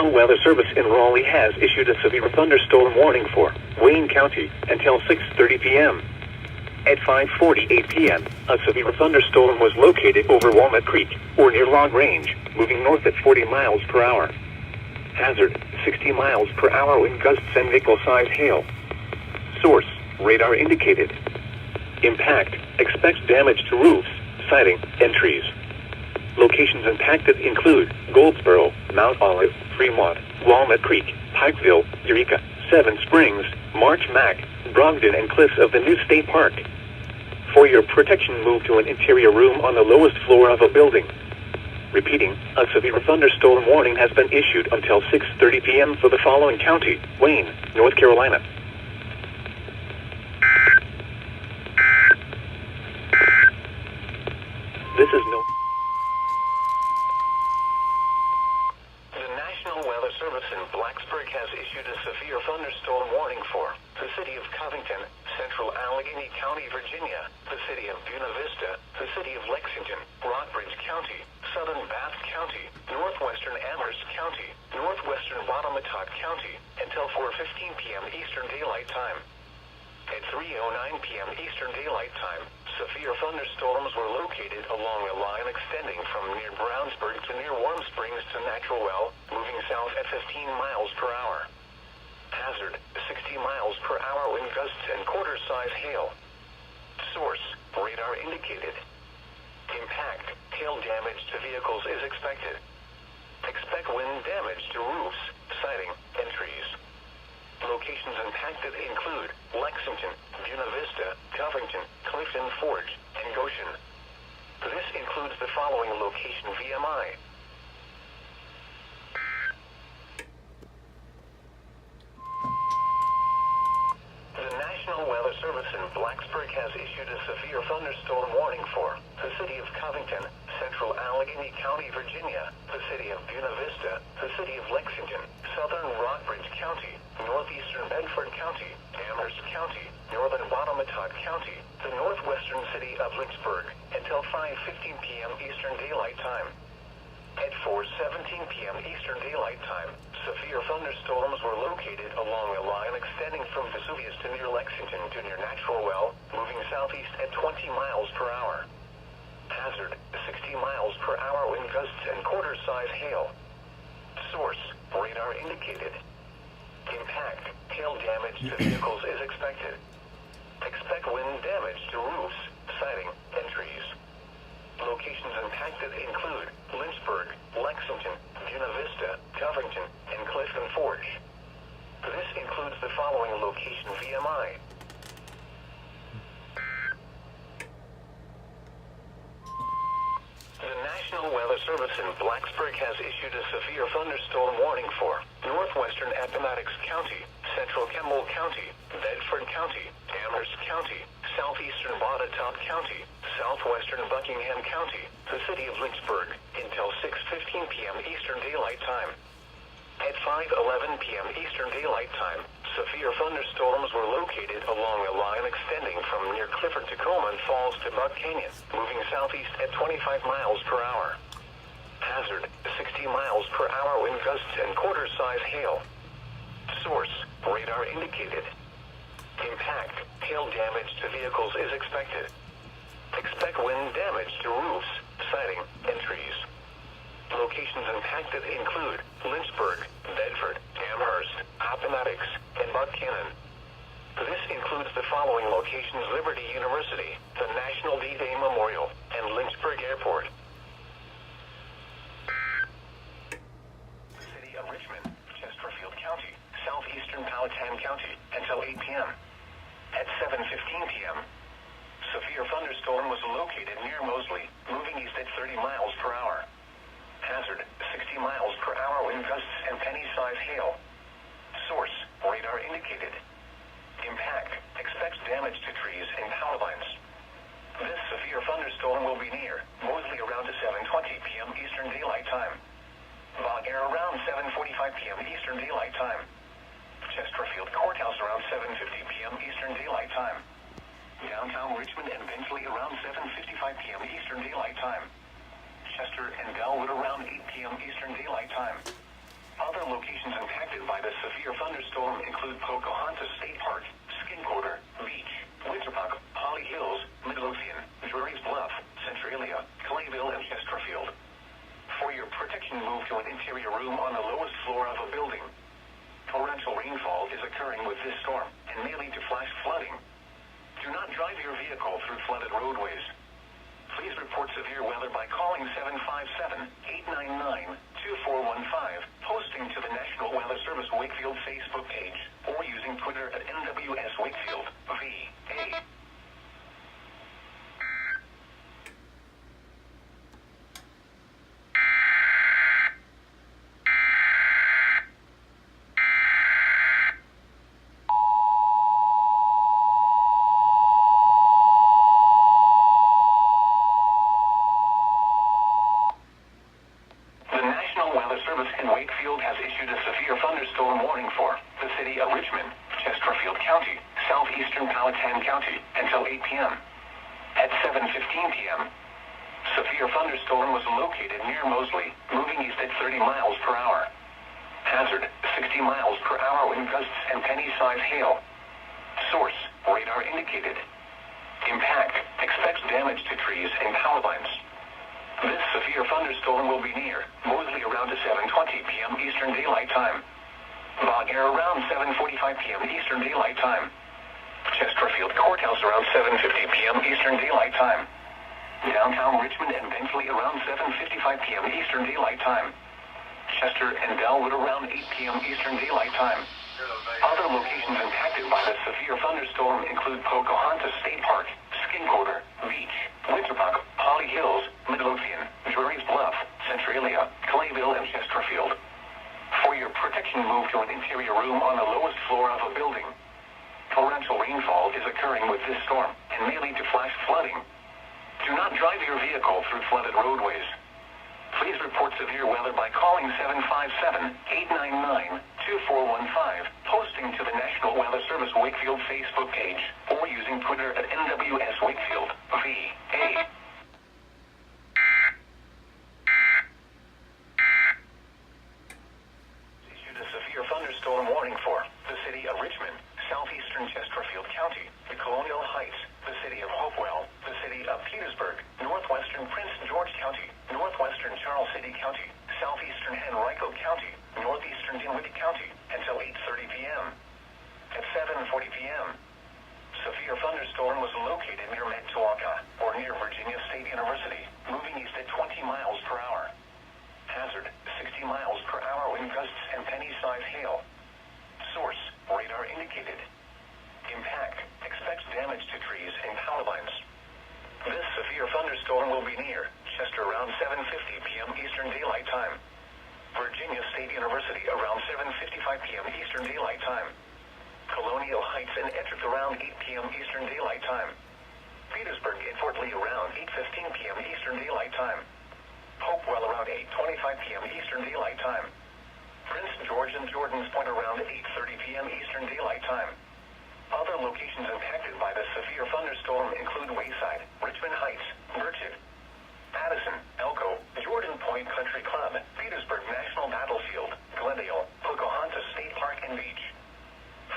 National Weather Service in Raleigh has issued a severe thunderstorm warning for Wayne County until 6:30 p.m. At 5:48 p.m., a severe thunderstorm was located over Walnut Creek, or near Long Range, moving north at 40 miles per hour. Hazard, 60 miles per hour wind gusts and vehicle-sized hail. Source, radar indicated. Impact, expects damage to roofs, siding, and trees. Locations impacted include Goldsboro, Mount Olive, Fremont, Walnut Creek, Pikeville, Eureka, Seven Springs, March Mac, Brogdon, and Cliffs of the New State Park. For your protection, move to an interior room on the lowest floor of a building. Repeating, a severe thunderstorm warning has been issued until 6:30 p.m. for the following county: Wayne, North Carolina. This is no... The National Weather Service in Blacksburg has issued a severe thunderstorm warning for the city of Covington, Central Allegheny County, Virginia, the city of Buena Vista, the city of Lexington, Rockbridge County, Southern Bath County, Northwestern Amherst County, Northwestern Wattamattock County, until 4:15 p.m. Eastern Daylight Time. At 3:09 p.m. Eastern Daylight Time, severe thunderstorms were located along a line extending from near Brownsburg to near Warm Springs to Natural Well, moving south at 15 miles per hour. Hazard, 60 miles per hour wind gusts and quarter-size hail. Source, radar indicated. Impact, hail damage to vehicles is expected. Expect wind damage to roofs, siding, and trees. Locations impacted include Lexington, Buena Vista, Covington, Clifton Forge, and Goshen. This includes the following location VMI. The National Weather Service in Blacksburg has issued a severe thunderstorm warning for the city of Covington, Central Allegheny County, Virginia, the city of Buena Vista, the city of Lexington, Southern Rockbridge County, Northeastern Bedford County, Amherst County, Northern Wattamattock County, the northwestern city of Lynchburg, until 5:15 p.m. Eastern Daylight Time. At 4:17 p.m. Eastern Daylight Time, severe thunderstorms were located along a line extending from Vesuvius to near Lexington to near Natural Well, moving southeast at 20 miles per hour. Hazard, 60 miles per hour wind gusts and quarter-size hail. Source, radar indicated. Impact, hail damage to vehicles is expected. Expect wind damage to roofs, siding, and trees. Locations impacted include Lynchburg, Lexington, Buena Vista, Covington, and Clifton Forge. This includes the following location VMI. The National Weather Service in Blacksburg has issued a severe thunderstorm warning for northwestern Appomattox County, central Campbell County, Bedford County, Amherst County, southeastern Wattatock County, southwestern Buckingham County, the city of Lynchburg, until 6:15 p.m. Eastern Daylight Time. At 5:11 p.m. Eastern Daylight Time, severe thunderstorms were located along a line extending from near Clifford-Tacoma Falls to Buck Canyon, moving southeast at 25 miles per hour. Hazard, 60 miles per hour wind gusts and quarter-size hail. Source, radar indicated. Impact, hail damage to vehicles is expected. Expect wind damage to roofs, siding, and trees. Locations impacted include Lynchburg, Bedford, Amherst, Appomattox, and Buchanan. This includes the following locations: Liberty University, the National D-Day Memorial, and Lynchburg Airport. City of Richmond, Chesterfield County, southeastern Powhatan County, until 8 p.m. At 7:15 p.m., severe thunderstorm was located near Mosley, moving east at 30 miles per hour. Hazard, 60 miles per hour wind gusts and penny-size hail. Source, radar indicated. Impact, expects damage to trees and power lines. This severe thunderstorm will be near Mosley around 7:20 p.m. Eastern Daylight Time. Bog Air around 7:45 p.m. Eastern Daylight Time. Chesterfield Courthouse around 7:50 p.m. Eastern Daylight Time. Downtown Richmond and Bentley around 7:55 p.m. Eastern Daylight Time. Chester and Bellwood around 8 p.m. Eastern Daylight Time. Other Other locations impacted by the severe thunderstorm include Pocahontas State Park, Skincorder, Beach, Winterbuck, Holly Hills, Midlothian, Drury's Bluff, Centralia, Clayville, and Chesterfield. For your protection, move to an interior room on the lowest floor of a building. Torrential rainfall is occurring with this storm and may lead to flash flooding. Do not drive your vehicle through flooded roadways. Please report severe weather by calling 757-899-2415, posting to the National Weather Service Wakefield Facebook page, or using Twitter at NWS Wakefield, VA. Service in Wakefield has issued a severe thunderstorm warning for the city of Richmond, Chesterfield County, southeastern Powhatan County, until 8 p.m. At 7:15 p.m., severe thunderstorm was located near Moseley, moving east at 30 miles per hour. Hazard, 60 miles per hour wind gusts and penny-size hail. Source, radar indicated. Impact, expects damage to trees and power lines. This severe thunderstorm will be near Moseley around 7:20 p.m. Eastern Daylight Time. Bonaire around 7:45 p.m. Eastern Daylight Time. Chesterfield Courthouse around 7:50 p.m. Eastern Daylight Time. Downtown Richmond and Bentley around 7:55 p.m. Eastern Daylight Time. Chester and Bellwood around 8 p.m. Eastern Daylight Time. Other locations impacted by the severe thunderstorm include Pocahontas State Park, Skincorder, Beach, Winterbuck, Holly Hills, Midlothian, Drury's Bluff, Centralia, Clayville, and Chesterfield. For your protection, move to an interior room on the lowest floor of a building. Torrential rainfall is occurring with this storm and may lead to flash flooding. Do not drive your vehicle through flooded roadways. Please report severe weather by calling 757-899-2415, posting to the National Weather Service Wakefield Facebook page, or using Twitter at NWS Wakefield, VA. Issued a severe thunderstorm warning for the city of Richmond, southeastern Chesterfield County, the Colonial Heights, the city of Hopewell, the city of Petersburg, northwestern Prince George County, northwestern Charles City County, southeastern Henrico County, northeastern Dinwiddie County, until 8:30 p.m. At 7:40 p.m., severe thunderstorm was located near Mantuaca, or near Virginia State University, moving east at 20 miles per hour. Hazard, 60 miles per hour wind gusts and penny-size hail. Source, radar indicated. Impact, expects damage to trees and power lines. This severe thunderstorm will be near Chester around 7:50 p.m. Eastern Daylight Time. Virginia State University around 7:55 p.m. Eastern Daylight Time. Colonial Heights and Ettrick around 8 p.m. Eastern Daylight Time. Petersburg and Fort Lee around 8:15 p.m. Eastern Daylight Time. Hopewell around 8:25 p.m. Eastern Daylight Time. Prince George and Jordan's Point around 8:30 p.m. Eastern Daylight Time. Other locations impacted by the severe thunderstorm include Wayside, Richmond Heights, Birchett, Addison, Elko, Jordan Point Country Club, Petersburg National Battlefield, Glendale, Pocahontas State Park, and Beach.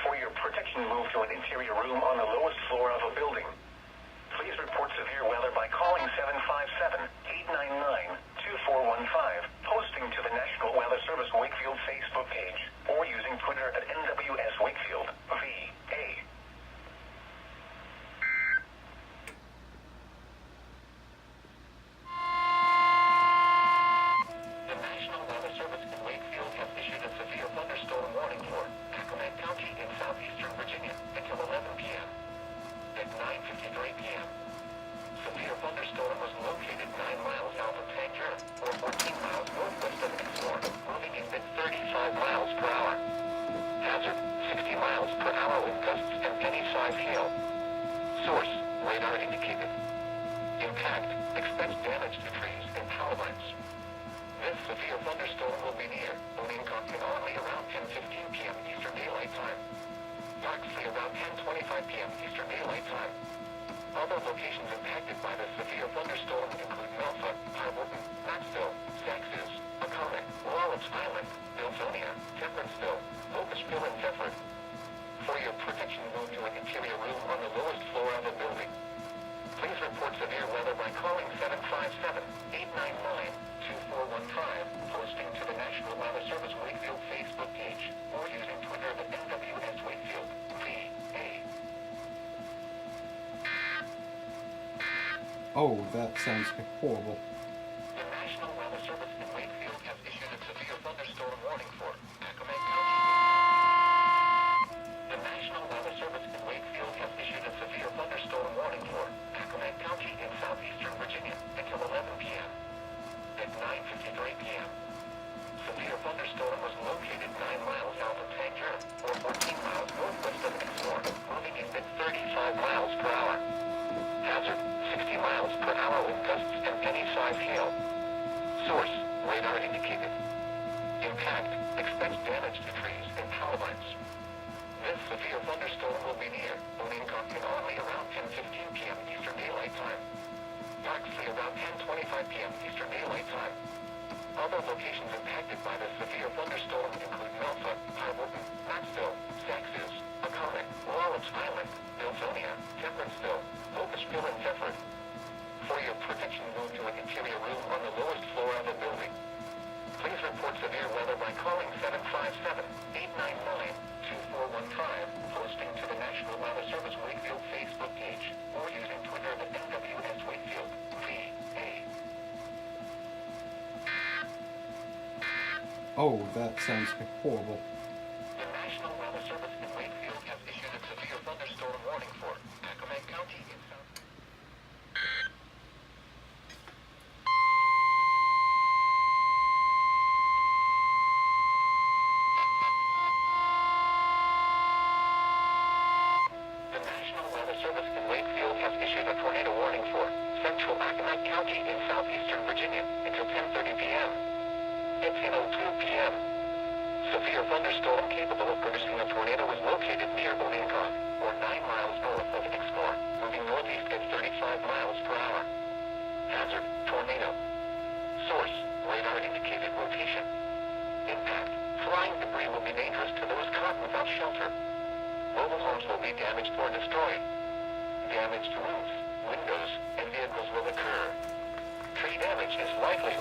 For your protection, move to an interior room on the lowest floor of a building. Please report severe weather by calling 757-899-2415, posting to the National Weather Service Wakefield Facebook page, or using Twitter at NWS Wakefield, VA. The National Weather Service in Wakefield has issued a severe thunderstorm warning for Accomack County in southeastern Virginia until 11 p.m. At 9:53 p.m., severe thunderstorm was located 9 miles south of Tangier, or 14 miles northwest of Exmoor, moving east at 35 miles per hour. Hazard, 60 miles per hour with gusts and penny-size hail. Source, radar indicated. Impact, expects damage to trees and power lines. This severe thunderstorm will be near Onondaga around 10:15 p.m. Eastern Daylight Time. Larksley around 10:25 p.m. Eastern Daylight Time. Other locations impacted by the severe thunderstorm include Melfa, Highwooten, Maxville, Saxes, Accommodate Wallops Island, Miltonia, Temperatesville, Locustville, and Thetford. For your protection, move to an interior room on the lowest floor of the building. Please report severe weather by calling 757-899-2415, posting to the National Weather Service Wakefield Facebook page, or using Twitter at NWS Wakefield, VA. Oh, that sounds horrible. The National Weather Service in Wakefield has issued a severe thunderstorm warning for Accomack County. The National Weather Service in Wakefield has issued a severe thunderstorm warning for Accomack County in southeastern Virginia until 11 p.m. At 9:53 p.m. Severe thunderstorm was located 9 miles south of Tangier, or 14 miles northwest of Exmoor, moving in at 35 miles per hour. Hazard, 60 miles per hour with gusts and any size hail. Source, radar indicated. Impact, expect damage to trees and power lines. This severe thunderstorm will be near Onondaga in only around 10:15 p.m. Eastern Daylight Time. Parksley around 10:25 p.m. Eastern Daylight Time. Other locations impacted by this severe thunderstorm include Melfa, Highwooten, Maxville, Saxes, Accomack, Wallops Island, Miltonia, Temperatesville, Locustville, and Thetford. For your protection, move to an interior room on the lowest floor of the building. Please report severe weather by calling 757-899-2415, posting to the National Weather Service Wakefield Facebook page, or using Twitter at NWS Wakefield, VA. Oh, that sounds horrible. The National Weather Service in Wakefield has issued a severe thunderstorm warning for Accomack County in south. The National Weather Service in Wakefield has issued a tornado warning for central Accomack County in southeastern Virginia until 10:30 p.m. At 10:02 p.m. Severe thunderstorm capable of producing a tornado is located near Onondaga, or 9 miles north of Exmoor, moving northeast at 35 miles per hour. Hazard, tornado. Source, radar indicated rotation. Impact, flying debris will be dangerous to those caught without shelter. Mobile homes will be damaged or destroyed. Damage to roofs, windows, and vehicles will occur. Tree damage is likely.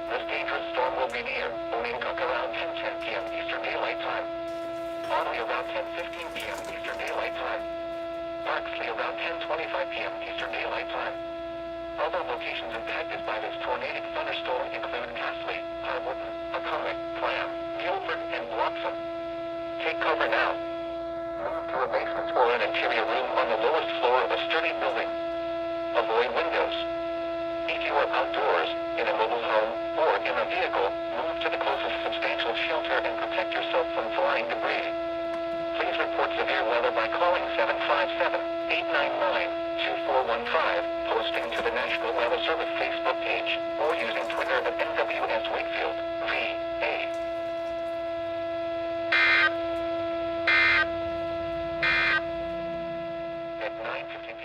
This dangerous storm will be near Onondaga around 10:10 p.m. Eastern Daylight Time. Only around 10:15 p.m. Eastern Daylight Time. Parksley around 10:25 p.m. Eastern Daylight Time. Other locations impacted by this tornadic thunderstorm include Castley, Highwooten, Accomack, Clam, Guilford, and Bloxham. Take cover now. Move to a basement or an interior room on the lowest floor of a sturdy building. Avoid windows. If you are outdoors, in a mobile home, or in a vehicle, move to the closest substantial shelter and protect yourself from flying debris. Please report severe weather by calling 757-899-2415, posting to the National Weather Service Facebook page, or using Twitter at NWS Wakefield, VA. At 9:50